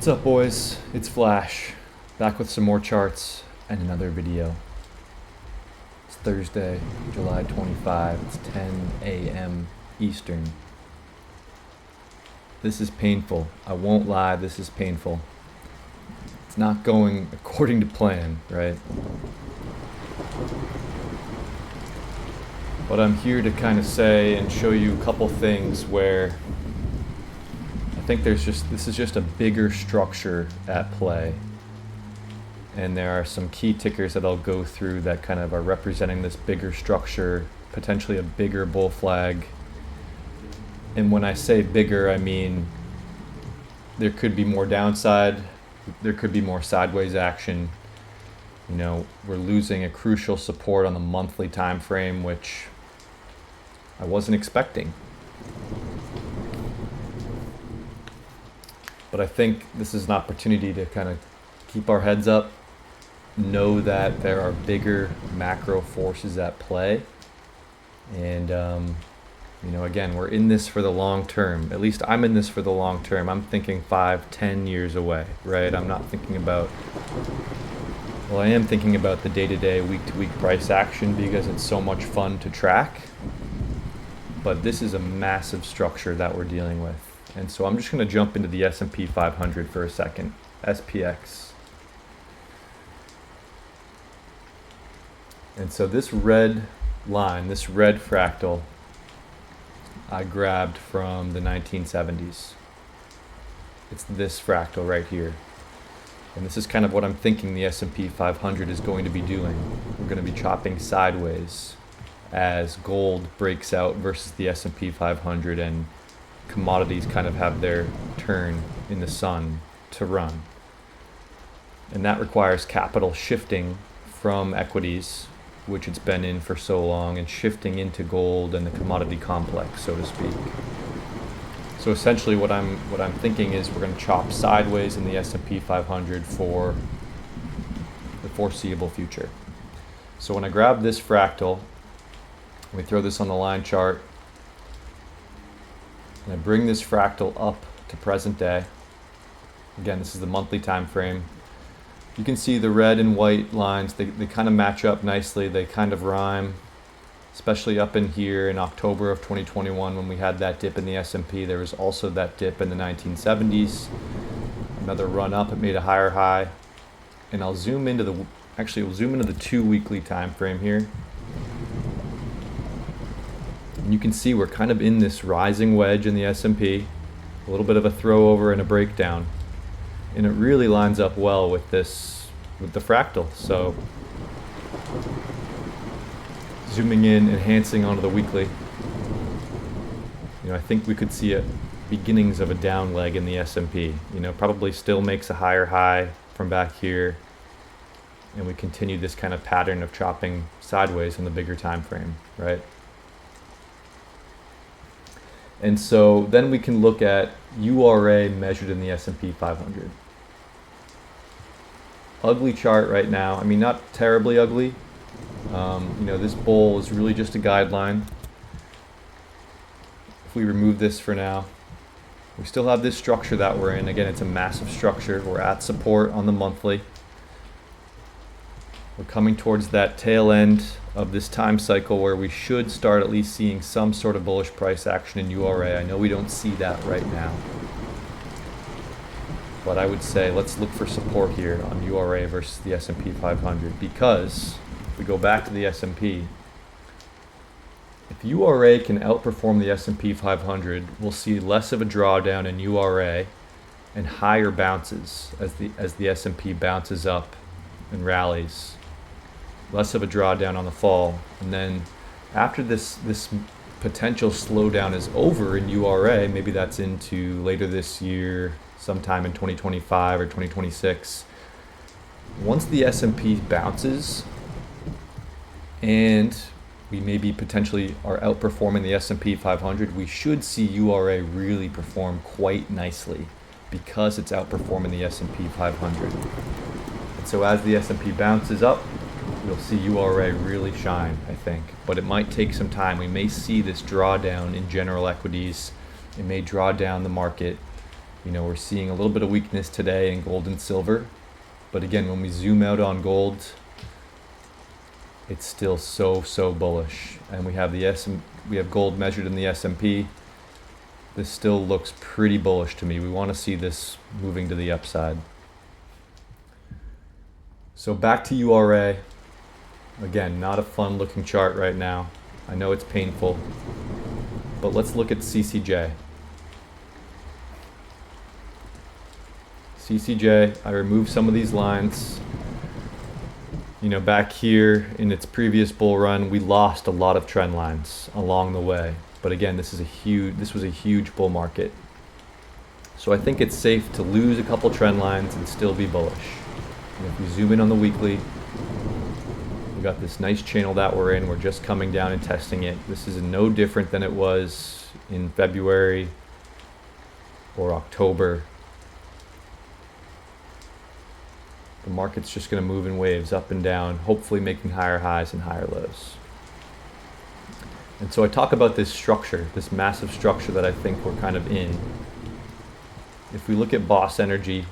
What's up, boys? It's Flash, back with some more charts and another video. It's Thursday, July 25. It's 10 a.m. Eastern. This is painful. I won't lie, this is painful. It's not going according to plan, right? But I'm here to kind of say and show you a couple things where I think this is just a bigger structure at play. And there are some key tickers that I'll go through that kind of are representing this bigger structure, potentially a bigger bull flag. And when I say bigger, I mean there could be more downside, there could be more sideways action. You know, we're losing a crucial support on the monthly time frame, which I wasn't expecting. But I think this is an opportunity to kind of keep our heads up, know that there are bigger macro forces at play. And, again, we're in this for the long term. At least I'm in this for the long term. I'm thinking 5-10 years away, right? I'm not thinking about, well, I am thinking about the day-to-day, week-to-week price action because it's so much fun to track. But this is a massive structure that we're dealing with. And so I'm just going to jump into the S&P 500 for a second, SPX. And so this red line, this red fractal, I grabbed from the 1970s. It's this fractal right here. And this is kind of what I'm thinking the S&P 500 is going to be doing. We're going to be chopping sideways as gold breaks out versus the S&P 500 and commodities kind of have their turn in the sun to run. And that requires capital shifting from equities, which it's been in for so long, and shifting into gold and the commodity complex, so to speak. So essentially what I'm thinking is we're going to chop sideways in the S&P 500 for the foreseeable future. So when I grab this fractal, we throw this on the line chart, and I bring this fractal up to present day. Again, this is the monthly time frame. You can see the red and white lines, they kind of match up nicely. They kind of rhyme, especially up in here in October of 2021 when we had that dip in the S&P. There was also that dip in the 1970s. Another run up, it made a higher high. And we'll zoom into the 2-weekly time frame here. And you can see we're kind of in this rising wedge in the S&P, a little bit of a throw over and a breakdown. And it really lines up well with the fractal. So zooming in, enhancing onto the weekly, I think we could see beginnings of a down leg in the S&P. Probably still makes a higher high from back here, and we continue this kind of pattern of chopping sideways in the bigger time frame, right? And so then we can look at URA measured in the S&P 500. Ugly chart right now. I mean, not terribly ugly. This bull is really just a guideline. If we remove this for now, we still have this structure that we're in. Again, it's a massive structure. We're at support on the monthly. We're coming towards that tail end of this time cycle where we should start at least seeing some sort of bullish price action in URA. I know we don't see that right now, but I would say let's look for support here on URA versus the S&P 500, because if we go back to the S&P, if URA can outperform the S&P 500, we'll see less of a drawdown in URA and higher bounces as the S&P bounces up and rallies. Less of a drawdown on the fall. And then after this potential slowdown is over in URA, maybe that's into later this year, sometime in 2025 or 2026. Once the S&P bounces and we maybe potentially are outperforming the S&P 500, we should see URA really perform quite nicely because it's outperforming the S&P 500. And so as the S&P bounces up, you'll see URA really shine, I think. But it might take some time. We may see this drawdown in general equities. It may draw down the market. You know, we're seeing a little bit of weakness today in gold and silver. But again, when we zoom out on gold, it's still so bullish. And we have we have gold measured in the S&P. This still looks pretty bullish to me. We want to see this moving to the upside. So back to URA. Again, not a fun looking chart right now. I know it's painful. But let's look at CCJ. CCJ, I removed some of these lines. You know, back here in its previous bull run, we lost a lot of trend lines along the way. But again, this was a huge bull market. So I think it's safe to lose a couple trend lines and still be bullish. And if we zoom in on the weekly, we got this nice channel that we're in. We're just coming down and testing it. This is no different than it was in February or October. The market's just going to move in waves up and down, hopefully making higher highs and higher lows. And so I talk about this structure, this massive structure that I think we're kind of in. If we look at Boss Energy,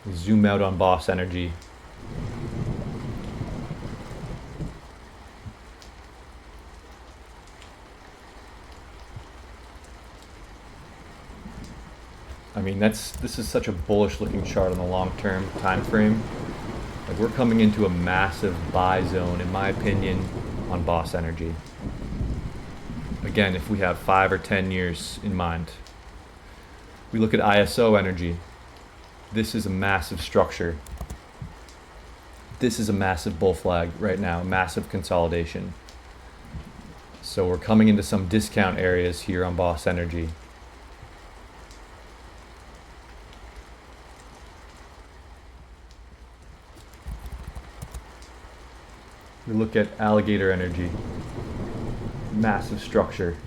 we zoom out on Boss Energy. I mean, this is such a bullish looking chart on the long-term time frame. Like, we're coming into a massive buy zone, in my opinion, on Boss Energy. Again, if we have 5 or 10 years in mind. We look at ISO Energy. This is a massive structure. This is a massive bull flag right now, massive consolidation. So we're coming into some discount areas here on Boss Energy. We look at Alligator Energy, massive structure.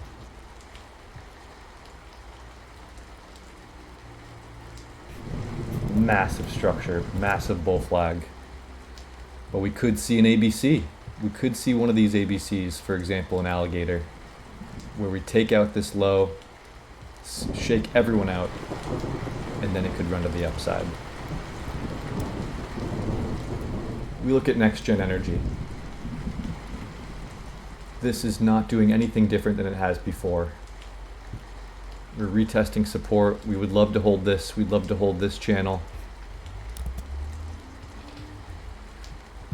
Massive structure, massive bull flag. But we could see an ABC. We could see one of these ABCs, for example, an Alligator, where we take out this low, shake everyone out, and then it could run to the upside. We look at Next Gen Energy. This is not doing anything different than it has before. We're retesting support. We would love to hold this. We'd love to hold this channel.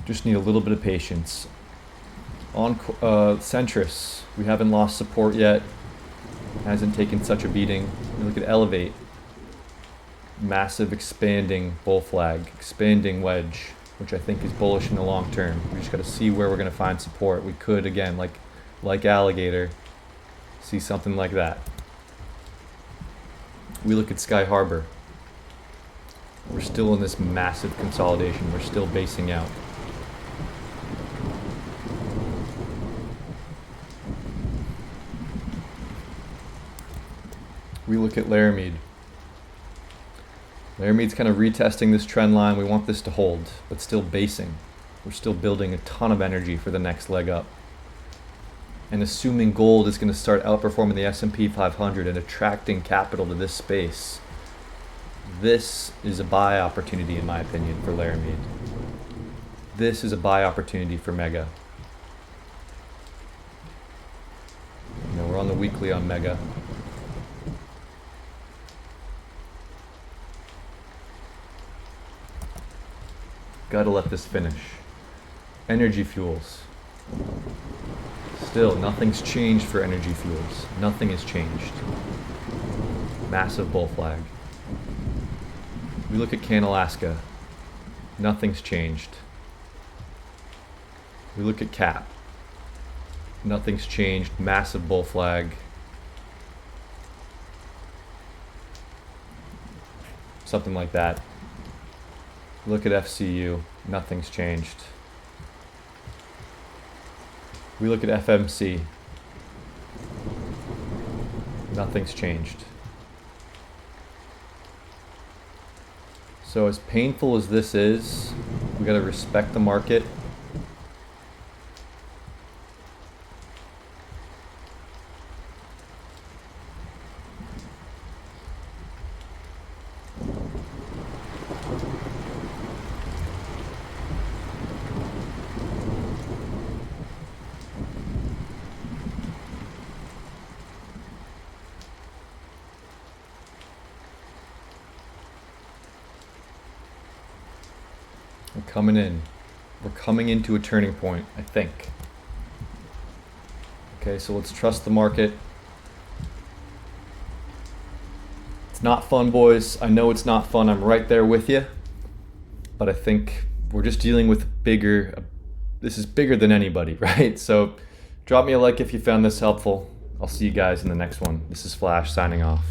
Just need a little bit of patience. On Centrus, we haven't lost support yet. Hasn't taken such a beating. We look at Elevate. Massive expanding bull flag, expanding wedge, which I think is bullish in the long term. We just got to see where we're going to find support. We could, again, like Alligator, see something like that. We look at Sky Harbor. We're still in this massive consolidation. We're still basing out. We look at Laramide. Laramede's kind of retesting this trend line. We want this to hold, but still basing. We're still building a ton of energy for the next leg up. And assuming gold is going to start outperforming the S&P 500 and attracting capital to this space, this is a buy opportunity, in my opinion, for Laramide. This is a buy opportunity for Mega. You know, we're on the weekly on Mega. Gotta let this finish. Energy fuels. Still, nothing's changed for energy fuels. Nothing has changed. Massive bull flag. We look at Canalaska. Nothing's changed. We look at CAP. Nothing's changed. Massive bull flag. Something like that. Look at FCU, nothing's changed. We look at FMC, nothing's changed. So as painful as this is, we gotta respect the market. We're coming in. We're coming into a turning point, I think. Okay, so let's trust the market. It's not fun, boys. I know it's not fun. I'm right there with you. But I think we're just dealing with this is bigger than anybody, right? So drop me a like if you found this helpful. I'll see you guys in the next one. This is Flash signing off.